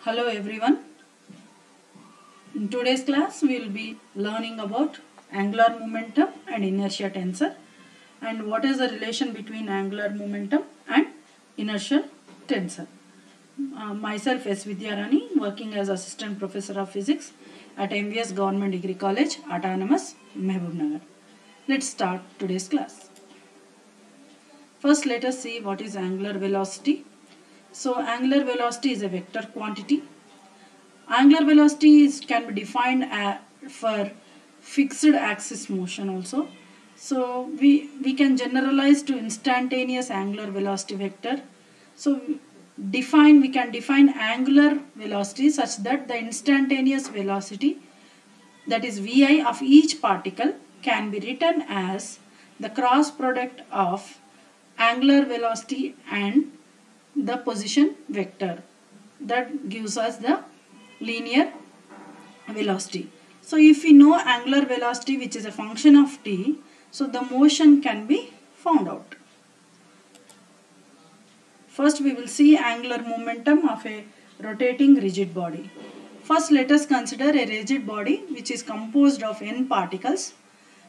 Hello everyone. In today's class we will be learning about angular momentum and inertia tensor and what is the relation between angular momentum and inertial tensor. Myself S. Vidyarani, working as Assistant Professor of Physics at MVS Government Degree College, Autonomous, Mehboob. Let's start today's class. First let us see what is angular velocity. So angular velocity is a vector quantity. Angular velocity can be defined for fixed axis motion also. So we can generalize to instantaneous angular velocity vector. So we can define angular velocity such that the instantaneous velocity, that is Vi, of each particle can be written as the cross product of angular velocity and the position vector. That gives us the linear velocity. So if we know angular velocity, which is a function of t, so the motion can be found out. First we will see angular momentum of a rotating rigid body. First let us consider a rigid body which is composed of n particles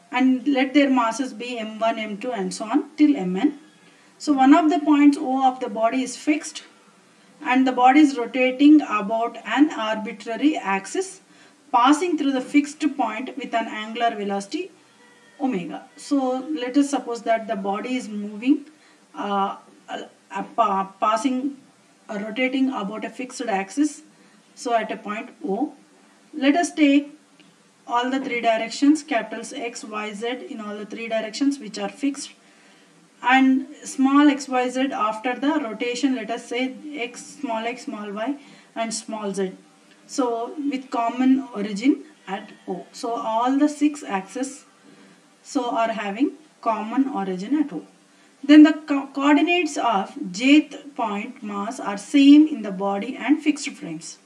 and let their masses be m1, m2 and so on till mn. So one of the points O of the body is fixed and the body is rotating about an arbitrary axis passing through the fixed point with an angular velocity omega. So let us suppose that the body is moving, rotating about a fixed axis, so at a point O. Let us take all the three directions, capitals X, Y, Z in all the three directions which are fixed, and small xyz after the rotation, let us say x, small y and small z. So with common origin at O. So all the six axes are having common origin at O. Then the coordinates of jth point mass are same in the body and fixed frames.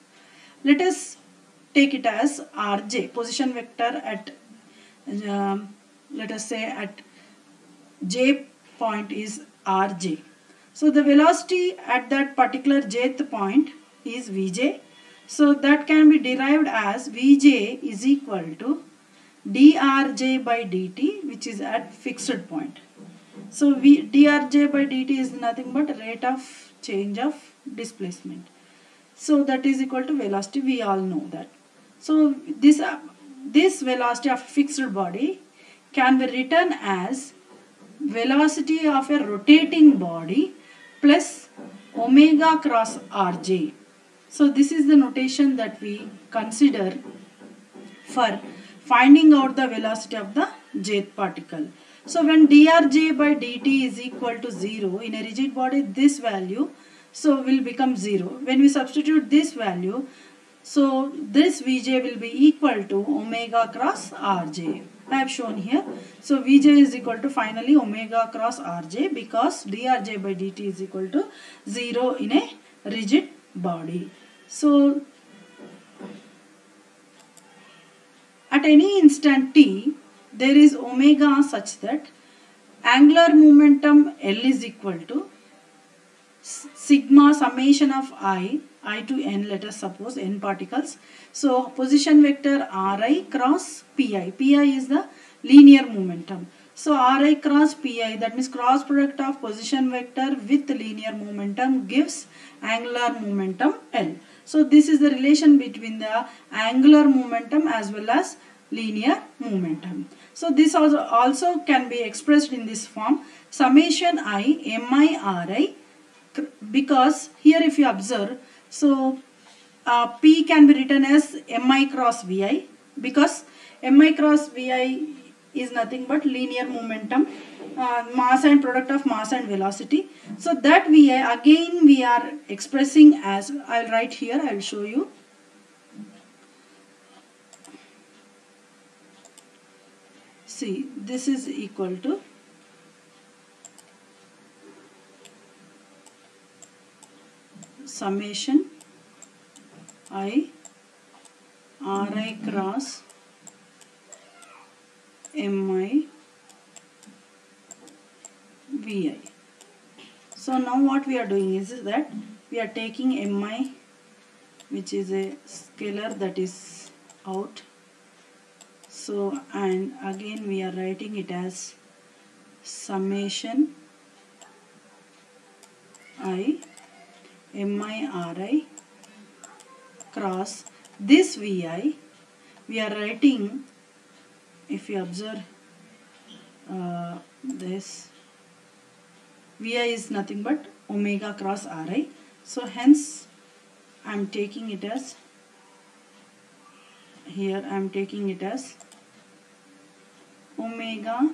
Let us take it as Rj, position vector at let us say at j point is Rj. So the velocity at that particular jth point is Vj. So that can be derived as Vj is equal to drj by dt, which is at fixed point. So drj by dt is nothing but rate of change of displacement. So that is equal to velocity, we all know that. So this velocity of fixed body can be written as velocity of a rotating body plus omega cross Rj. So this is the notation that we consider for finding out the velocity of the jth particle. So when drj by dt is equal to 0 in a rigid body, this value will become 0. When we substitute this value, so this Vj will be equal to omega cross Rj. I have shown here. So Vj is equal to finally omega cross Rj because drj by dt is equal to 0 in a rigid body. So at any instant t, there is omega such that angular momentum L is equal to sigma summation of I to n, let us suppose n particles. So position vector Ri cross Pi. Pi is the linear momentum. So Ri cross Pi, that means cross product of position vector with linear momentum gives angular momentum L. So this is the relation between the angular momentum as well as linear momentum. So this also can be expressed in this form, summation I mi Ri, because here if you observe, so P can be written as mi cross Vi because mi cross Vi is nothing but linear momentum, mass and product of mass and velocity. So that Vi again we are expressing as, I will write here, I will show you. See, this is equal to summation I Ri cross mi Vi. So now what we are doing is that we are taking mi which is a scalar that is out. So, and again we are writing it as summation I MIRI cross this VI. We are writing, if you observe this, VI is nothing but omega cross Ri. So hence I am taking it as, here I am taking it as omega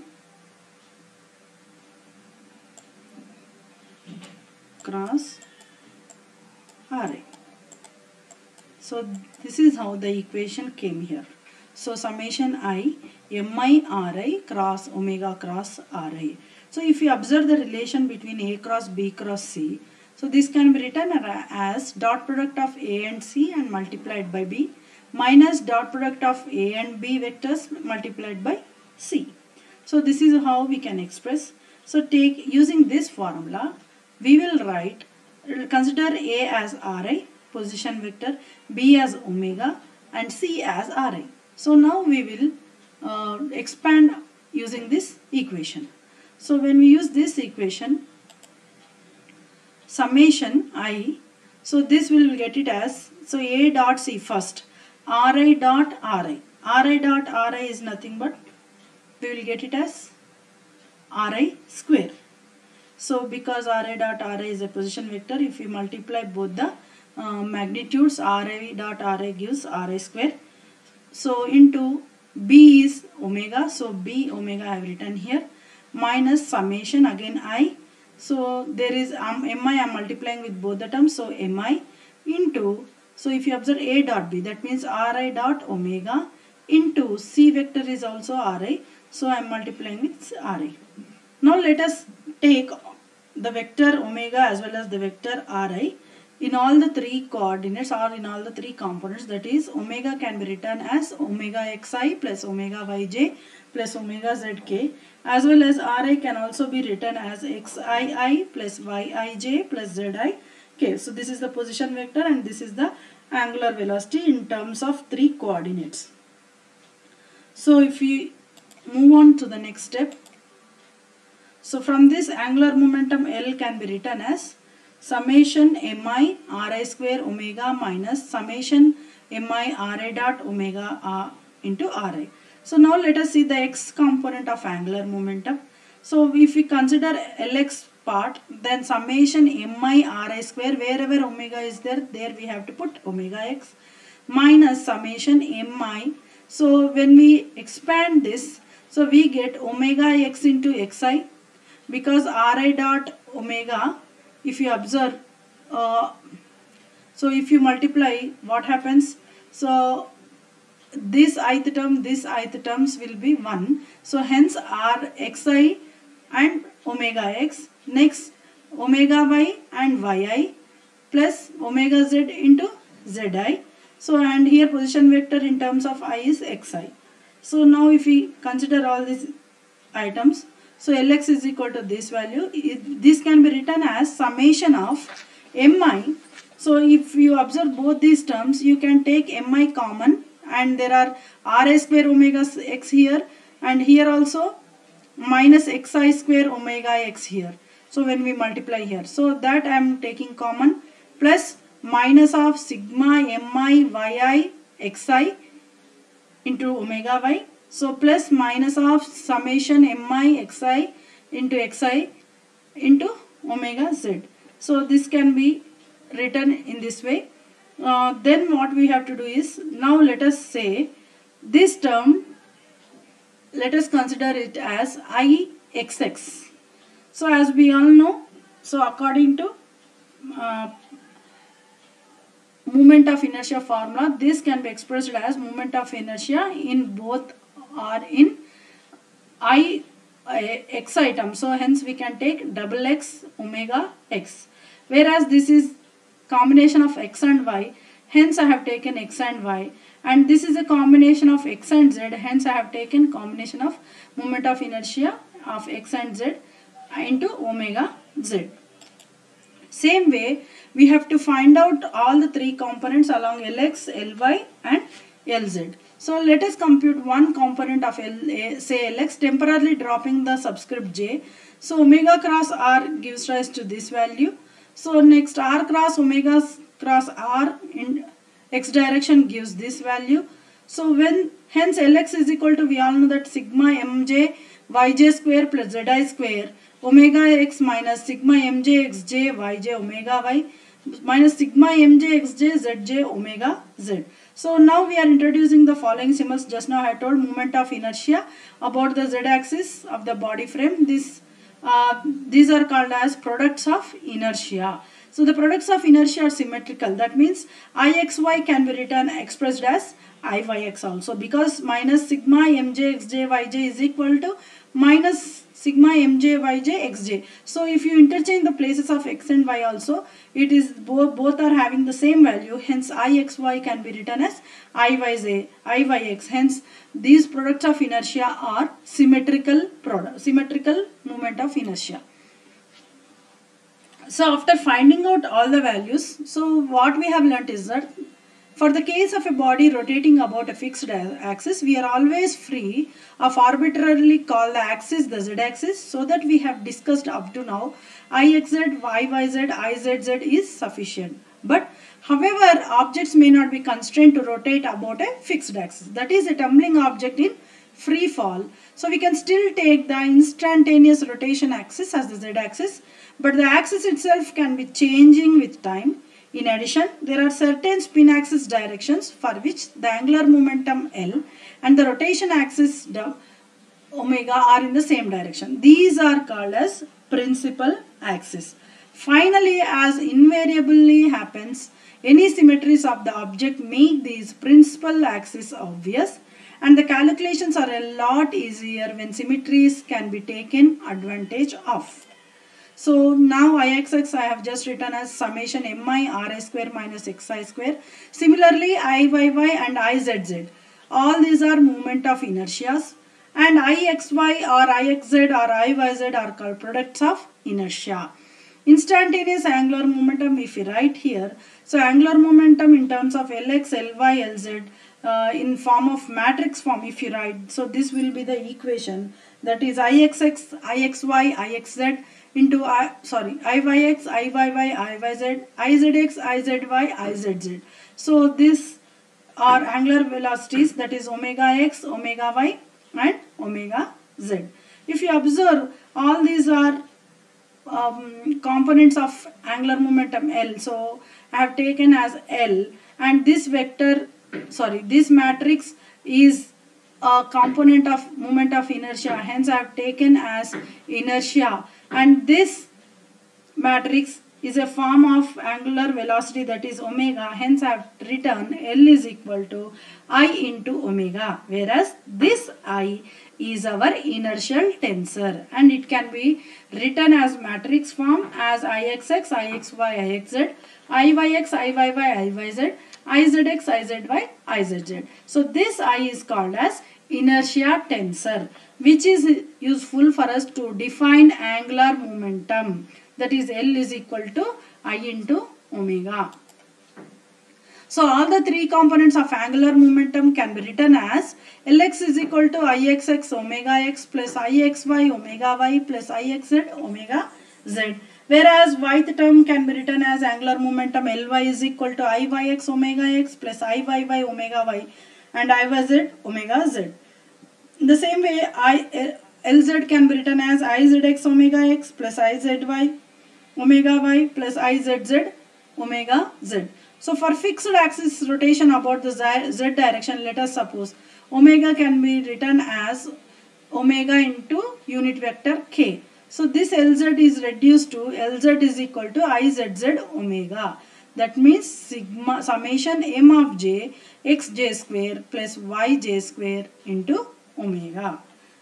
cross Ri. So this is how the equation came here. So summation I MIRI cross omega cross Ri. So if you observe the relation between A cross B cross C, so this can be written as dot product of A and C and multiplied by B minus dot product of A and B vectors multiplied by C. So this is how we can express. So using this formula, we will write, consider A as Ri, position vector, B as omega and C as Ri. So now we will expand using this equation. So when we use this equation, summation I, so this will get it as, so A dot C first, Ri dot Ri. Ri dot Ri is nothing but, we will get it as Ri square. So because Ri dot Ri is a position vector, if we multiply both the magnitudes, Ri dot Ri gives Ri square. So into B is omega, so B omega I have written here, minus summation again I. So there is Mi, I am multiplying with both the terms, so Mi into, so if you observe A dot B, that means Ri dot omega into C vector is also Ri, so I am multiplying with Ri. Now let us take the vector omega as well as the vector Ri in all the three coordinates or in all the three components. That is, omega can be written as omega xi plus omega yj plus omega zk, as well as Ri can also be written as xii plus yij plus zik. So this is the position vector and this is the angular velocity in terms of three coordinates. So if we move on to the next step, so from this angular momentum L can be written as summation Mi Ri square omega minus summation Mi Ri dot omega into Ri. So now let us see the x component of angular momentum. So if we consider Lx part, then summation Mi Ri square, wherever omega is there we have to put omega x, minus summation Mi. So when we expand this, so we get omega x into xi, because Ri dot omega, if you observe, so if you multiply, what happens? So this ith terms will be 1. So hence Rxi and omega x. Next omega y and yi plus omega z into zi. So and here position vector in terms of I is xi. So now if we consider all these items, so Lx is equal to this value. This can be written as summation of Mi. So if you observe both these terms, you can take Mi common and there are Ra square omega x here and here also minus xi square omega x here. So when we multiply here, so that I am taking common, plus minus of sigma Mi yi xi into omega y. So plus minus of summation Mi xi into omega z. So this can be written in this way. Then what we have to do is, now let us say this term, let us consider it as Ixx. So as we all know, so according to moment of inertia formula, this can be expressed as moment of inertia in both or in x item. So hence we can take double x omega x, whereas this is combination of x and y, hence I have taken x and y, and this is a combination of x and z, hence I have taken combination of moment of inertia of x and z into omega z. Same way, we have to find out all the three components along Lx, Ly and Lz. So let us compute one component of say Lx, temporarily dropping the subscript j. So omega cross r gives rise to this value. So next r cross omega cross r in x direction gives this value. So hence Lx is equal to, we all know that sigma mj yj square plus zi square omega x minus sigma mj xj yj omega y minus sigma mj xj zj omega z. So now we are introducing the following symbols. Just now I told moment of inertia about the z axis of the body frame. These are called as products of inertia. So the products of inertia are symmetrical. That means Ixy can be written expressed as Iyx also, because minus sigma mj xj yj is equal to minus sigma mj yj xj. So if you interchange the places of x and y also, it is both are having the same value. Hence Ixy can be written as Iyx. Hence these products of inertia are symmetrical moment of inertia. So after finding out all the values, so what we have learnt is that for the case of a body rotating about a fixed axis, we are always free of arbitrarily call the axis the z-axis, so that we have discussed up to now Ixz, Yyz, Izz is sufficient. But however, objects may not be constrained to rotate about a fixed axis. That is, a tumbling object in free fall. So we can still take the instantaneous rotation axis as the z-axis, but the axis itself can be changing with time. In addition, there are certain spin axis directions for which the angular momentum L and the rotation axis omega are in the same direction. These are called as principal axis. Finally, as invariably happens, any symmetries of the object make these principal axis obvious, and the calculations are a lot easier when symmetries can be taken advantage of. So now Ixx I have just written as summation mi ri square minus xi square. Similarly, Iyy and Izz, all these are moment of inertias, and Ixy or Ixz or Iyz are called products of inertia. Instantaneous angular momentum, if we write here, so angular momentum in terms of Lx, Ly, Lz in form of matrix form, if you write, so this will be the equation, that is Ixx, Ixy, Ixz into Iyx, Iyy, Iyz, Izx, Izy, Izz. So these are angular velocities, that is omega x, omega y and omega z. If you observe, all these are components of angular momentum L. So I have taken as L, and this this matrix is a component of moment of inertia. Hence I have taken as inertia, and this matrix is a form of angular velocity, that is omega. Hence I have written L is equal to I into omega, whereas this I is our inertial tensor, and it can be written as matrix form as Ixx, Ixy, Ixz, Iyx, Iyy, Iyz, Izx, Izy, Izz. So this I is called as inertia tensor, which is useful for us to define angular momentum, that is L is equal to I into omega. So all the three components of angular momentum can be written as Lx is equal to Ixx omega x plus Ixy omega y plus Ixz omega z. Whereas yth term can be written as angular momentum Ly is equal to Iyx omega x plus Iyy omega y and Izz omega z. In the same way, Lz can be written as Izx omega x plus Izy omega y plus Izz omega z. So for fixed axis rotation about the z direction, let us suppose omega can be written as omega into unit vector k. So this Lz is reduced to Lz is equal to Izz omega. That means sigma summation m of j xj square plus yj square into omega.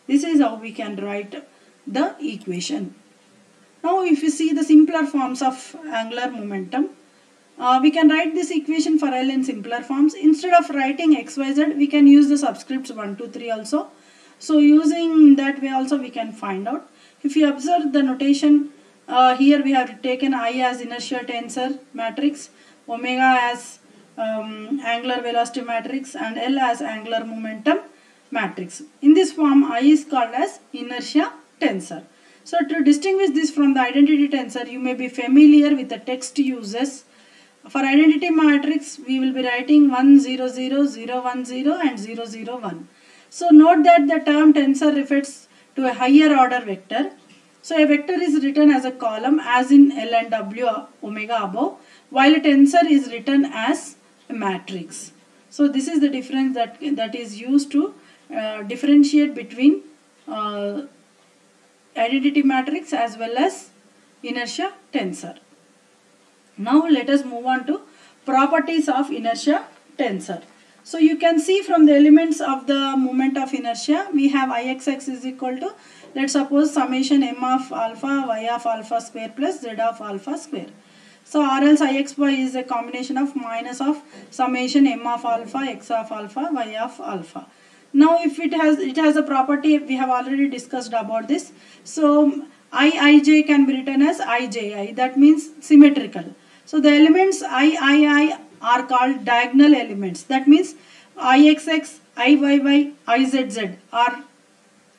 This is how we can write the equation. Now if you see the simpler forms of angular momentum, we can write this equation for L in simpler forms. Instead of writing xyz, we can use the subscripts 1, 2, 3 also. So using that way also we can find out. If you observe the notation, Here we have taken I as inertial tensor matrix, omega as angular velocity matrix, and L as angular momentum matrix. In this form, I is called as inertia tensor. So to distinguish this from the identity tensor, you may be familiar with the text uses. For identity matrix, we will be writing 1, 0, 0, 0, 1, 0 and 0, 0, 1. So note that the term tensor refers to a higher order vector. So a vector is written as a column as in L and W omega above, while a tensor is written as a matrix. So this is the difference that is used to differentiate between identity matrix as well as inertia tensor. Now let us move on to properties of inertia tensor. So you can see from the elements of the moment of inertia, we have Ixx is equal to, let's suppose, summation m of alpha y of alpha square plus z of alpha square. So or else Ixy is a combination of minus of summation m of alpha, x of alpha, y of alpha. Now if it has a property, we have already discussed about this. So Ij can be written as Iji, that means symmetrical. So the elements I are called diagonal elements. That means Ixx, Iyy, Izz are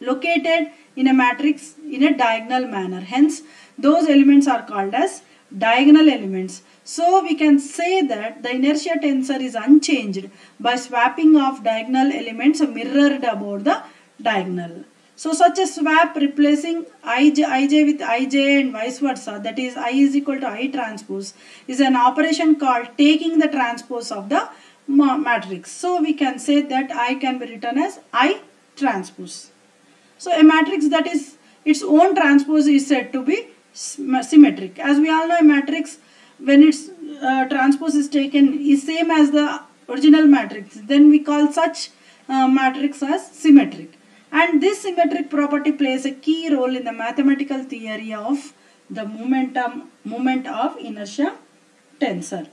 located in a matrix in a diagonal manner. Hence, those elements are called as diagonal elements. So we can say that the inertia tensor is unchanged by swapping of diagonal elements mirrored about the diagonal. So such a swap replacing Ij with Ij and vice versa, that is I is equal to I transpose, is an operation called taking the transpose of the matrix. So we can say that I can be written as I transpose. So a matrix that is its own transpose is said to be symmetric. As we all know, a matrix, when its transpose is taken, is same as the original matrix, then we call such matrix as symmetric. And this symmetric property plays a key role in the mathematical theory of the moment of inertia tensor.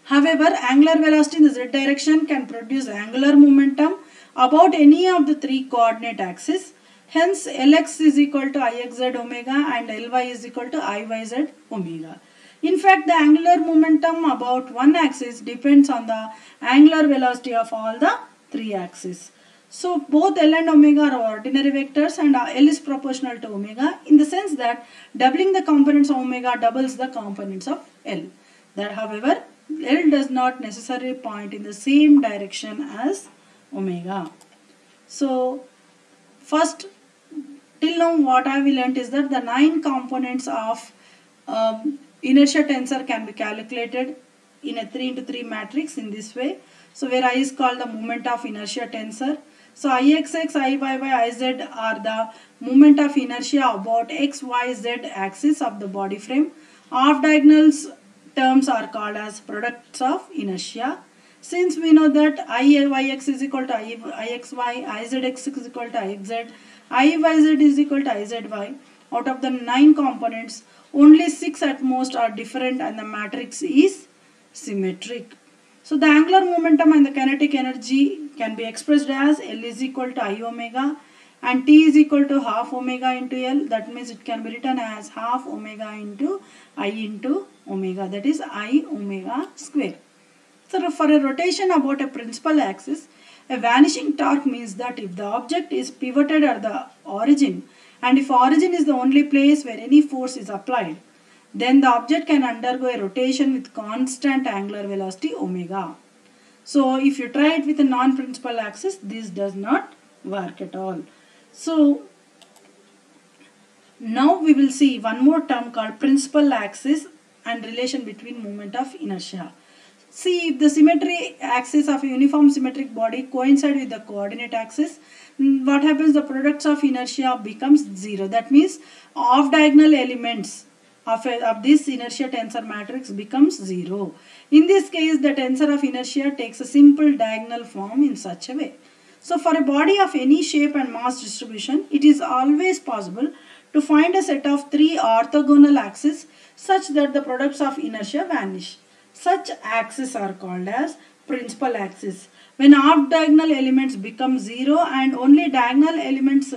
However, angular velocity in the z direction can produce angular momentum about any of the three coordinate axes. Hence, Lx is equal to Ixz omega and Ly is equal to Iyz omega. In fact, the angular momentum about one axis depends on the angular velocity of all the three axes. So both L and omega are ordinary vectors, and L is proportional to omega in the sense that doubling the components of omega doubles the components of L. That, however, L does not necessarily point in the same direction as omega. So first, till now what I have learnt is that the 9 components of inertia tensor can be calculated in a 3 into 3 matrix in this way. So where I is called the moment of inertia tensor. So Ixx, Iyy, Iz are the moment of inertia about x, y, z axis of the body frame. Off diagonals terms are called as products of inertia. Since we know that Iyx is equal to Ixy, Izx is equal to Ix, Iyz is equal to Izy, out of the 9 components, only 6 at most are different and the matrix is symmetric. So the angular momentum and the kinetic energy can be expressed as L is equal to I omega and T is equal to half omega into L. That means it can be written as half omega into I into omega, that is I omega square. So for a rotation about a principal axis, a vanishing torque means that if the object is pivoted at the origin and if origin is the only place where any force is applied, then the object can undergo a rotation with constant angular velocity omega. So if you try it with a non-principal axis, this does not work at all. So now we will see one more term called principal axis and relation between moment of inertia. See, if the symmetry axis of a uniform symmetric body coincide with the coordinate axis, what happens? The products of inertia becomes 0. That means off diagonal elements of this inertia tensor matrix becomes 0. In this case, the tensor of inertia takes a simple diagonal form in such a way. So for a body of any shape and mass distribution, it is always possible to find a set of 3 orthogonal axes such that the products of inertia vanish. Such axes are called as principal axis. When off diagonal elements become 0 and only diagonal elements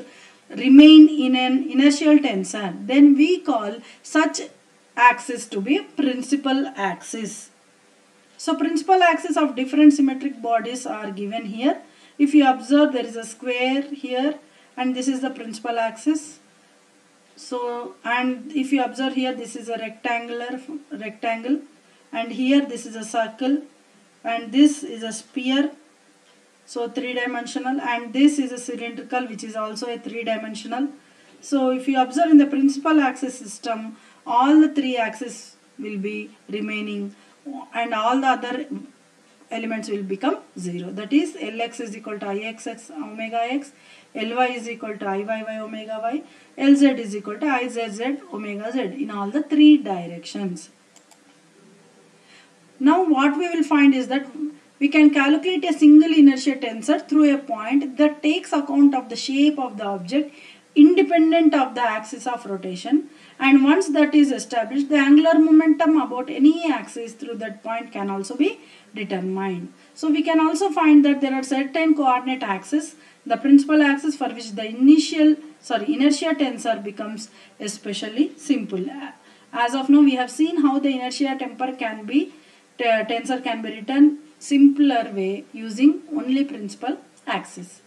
remain in an inertial tensor, then we call such axis to be principal axis. So principal axis of different symmetric bodies are given here. If you observe, there is a square here and this is the principal axis. So, and if you observe here, this is a rectangle, and here this is a circle, and this is a sphere, so three-dimensional, and this is a cylindrical, which is also a three-dimensional. So if you observe in the principal axis system, all the three axes will be remaining and all the other elements will become 0. That is, Lx is equal to Ixx omega x, Ly is equal to Iyy omega y, Lz is equal to Izz omega z in all the three directions. Now what we will find is that we can calculate a single inertia tensor through a point that takes account of the shape of the object independent of the axis of rotation, and once that is established, the angular momentum about any axis through that point can also be determined. So we can also find that there are certain coordinate axes, the principal axis for which the inertia tensor becomes especially simple. As of now, we have seen how the inertia tensor can be written simpler way using only principal axis.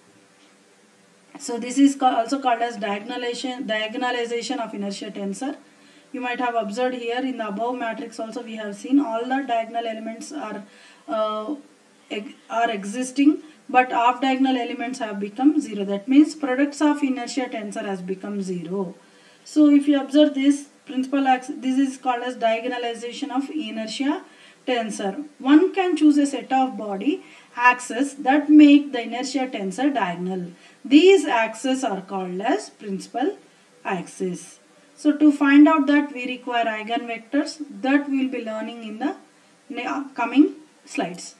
So this is also called as diagonalization of inertia tensor. You might have observed here in the above matrix also we have seen all the diagonal elements are existing, but off diagonal elements have become 0. That means products of inertia tensor has become 0. So if you observe this principal axis, this is called as diagonalization of inertia tensor. One can choose a set of body axes that make the inertia tensor diagonal. These axes are called as principal axis. So to find out that, we require eigenvectors that we will be learning in the upcoming slides.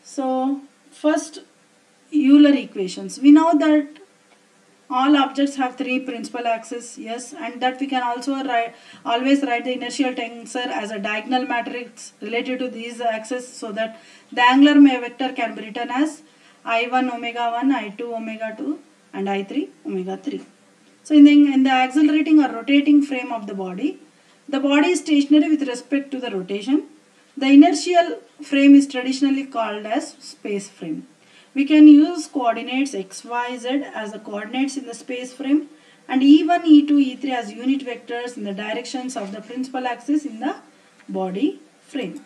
So first, Euler equations. We know that all objects have three principal axes, yes, and that we can also always write the inertial tensor as a diagonal matrix related to these axes, so that the angular vector can be written as I1 omega 1, I2 omega 2 and I3 omega 3. So in the accelerating or rotating frame of the body is stationary with respect to the rotation. The inertial frame is traditionally called as space frame. We can use coordinates x, y, z as the coordinates in the space frame, and E1, E2, E3 as unit vectors in the directions of the principal axis in the body frame.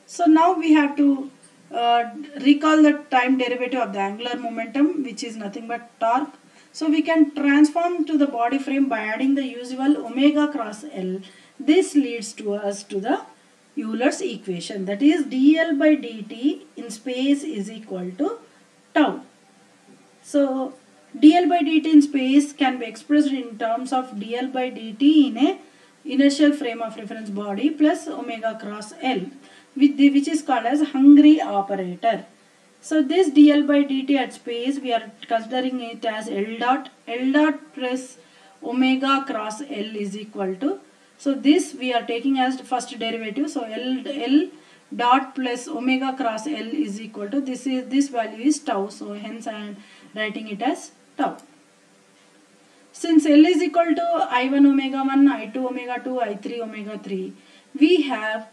So now we have to recall the time derivative of the angular momentum, which is nothing but torque. So we can transform to the body frame by adding the usual omega cross L. This leads to us to the Euler's equation, that is dl by dt in space is equal to tau. So dl by dt in space can be expressed in terms of dl by dt in a inertial frame of reference body plus omega cross L, which is called as Hungry operator. So this dl by dt at space, we are considering it as L dot plus omega cross L is equal to, so this we are taking as the first derivative, so L dot plus omega cross L is equal to, this value is tau, so hence I am writing it as tau. Since L is equal to I1 omega 1, I2 omega 2, I3 omega 3, we have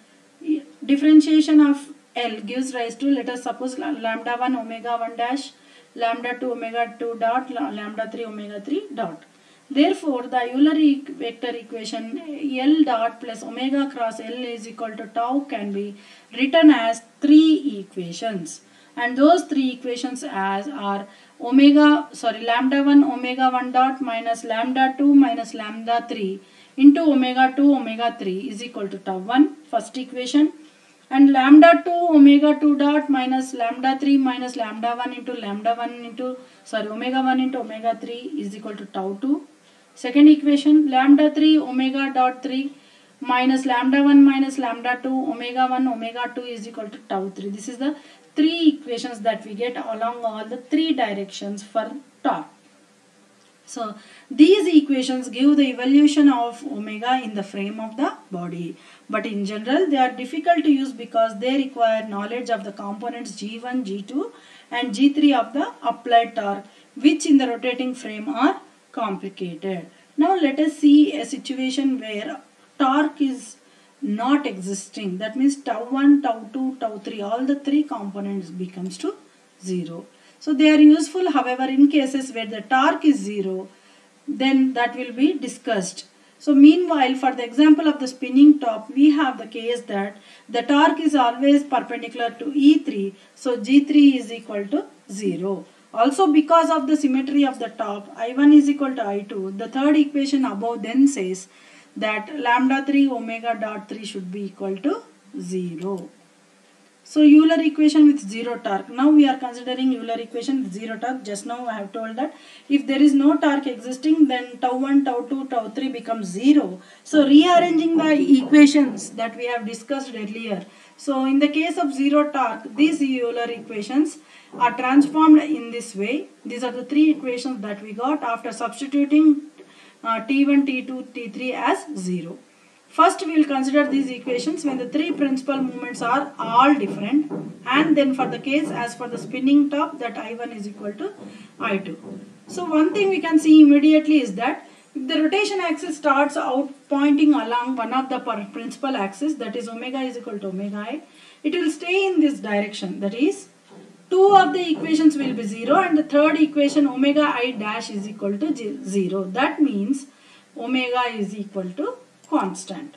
differentiation of L gives rise to, let us suppose lambda 1 omega 1 dash, lambda 2 omega 2 dot, lambda 3 omega 3 dot. Therefore, the Euler vector equation L dot plus omega cross L is equal to tau can be written as three equations, and those three equations are lambda 1 omega 1 dot minus lambda 2 minus lambda 3 into omega 2 omega 3 is equal to tau 1, first equation, and lambda 2 omega 2 dot minus lambda 3 minus lambda 1 into omega 1 into omega 3 is equal to tau 2. Second equation, lambda 3 omega dot 3 minus lambda 1 minus lambda 2 omega 1 omega 2 is equal to tau 3. This is the three equations that we get along all the three directions for torque. So these equations give the evolution of omega in the frame of the body, but in general they are difficult to use because they require knowledge of the components G1, G2 and G3 of the applied torque, which in the rotating frame are complicated. Now let us see a situation where torque is not existing. That means tau 1, tau 2, tau 3, all the three components becomes to 0. So they are useful, however, in cases where the torque is 0, then that will be discussed. So meanwhile, for the example of the spinning top, we have the case that the torque is always perpendicular to E3. So G3 is equal to 0. Also, because of the symmetry of the top, I1 is equal to I2. The third equation above then says that lambda 3 omega dot 3 should be equal to 0. So Euler equation with 0 torque. Now we are considering Euler equation with 0 torque. Just now I have told that if there is no torque existing, then tau 1, tau 2, tau 3 becomes 0. So rearranging the equations that we have discussed earlier. So in the case of 0 torque, these Euler equations are transformed in this way. These are the three equations that we got after substituting T1, T2, T3 as 0. First we will consider these equations when the three principal moments are all different, and then for the case as for the spinning top, that I1 is equal to I2. So one thing we can see immediately is that if the rotation axis starts out pointing along one of the principal axis, that is omega is equal to omega I, it will stay in this direction. That is, two of the equations will be 0 and the third equation omega I dash is equal to 0. That means omega is equal to constant.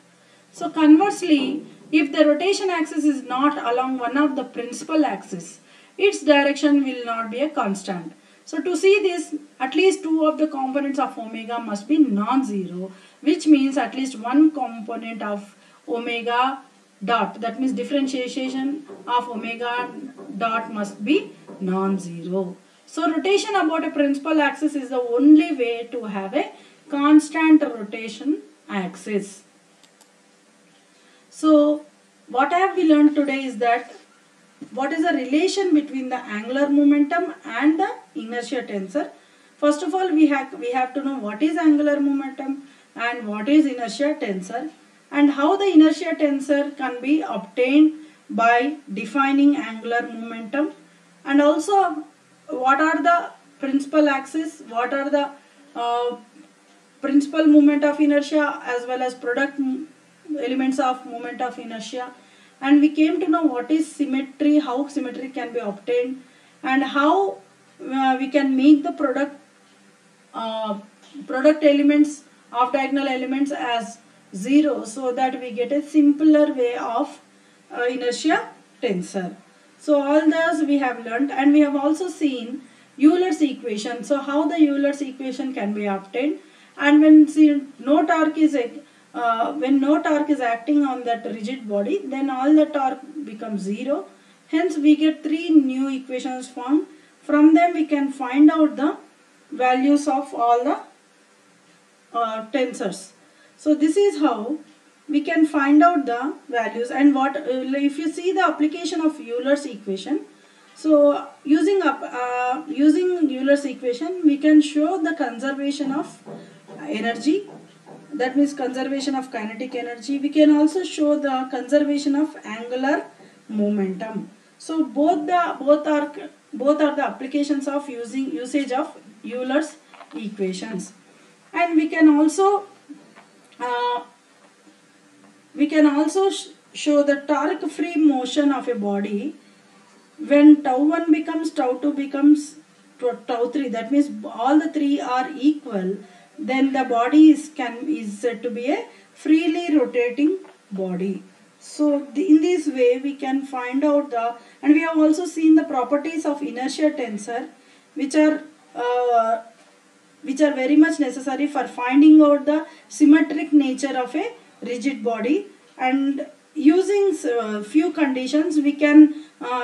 So conversely, if the rotation axis is not along one of the principal axis, its direction will not be a constant. So to see this, at least two of the components of omega must be non-zero, which means at least one component of omega dot, that means differentiation of omega dot must be non-zero. So rotation about a principal axis is the only way to have a constant rotation axis. So what have we learned today is that what is the relation between the angular momentum and the inertia tensor. First of all, we have to know what is angular momentum and what is inertia tensor, and how the inertia tensor can be obtained by defining angular momentum, and also what are the principal axis, what are the principal moment of inertia as well as product elements of moment of inertia. And we came to know what is symmetry, how symmetry can be obtained, and how we can make the product elements of diagonal elements as 0, so that we get a simpler way of inertia tensor. So all those we have learnt, and we have also seen Euler's equation. So how the Euler's equation can be obtained, and when no torque is acting on that rigid body, then all the torque becomes 0. Hence we get three new equations formed. From them we can find out the values of all the tensors. So this is how we can find out the values. And what if you see the application of Euler's equation. So using Euler's equation, we can show the conservation of energy, that means conservation of kinetic energy. We can also show the conservation of angular momentum. So both are the applications of usage of Euler's equations. And we can also show the torque free motion of a body when tau 1 becomes tau 2 becomes tau 3. That means all the three are equal. Then the body is said to be a freely rotating body. So in this way we can find out and we have also seen the properties of inertia tensor, which are very much necessary for finding out the symmetric nature of a rigid body. And using few conditions, we can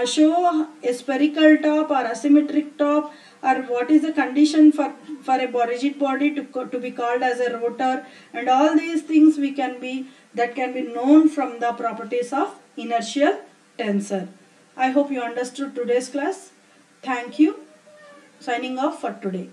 show a spherical top or asymmetric top, or what is the condition for a rigid body to be called as a rotor, and all these things can be known from the properties of inertial tensor. I hope you understood today's class. Thank you. Signing off for today.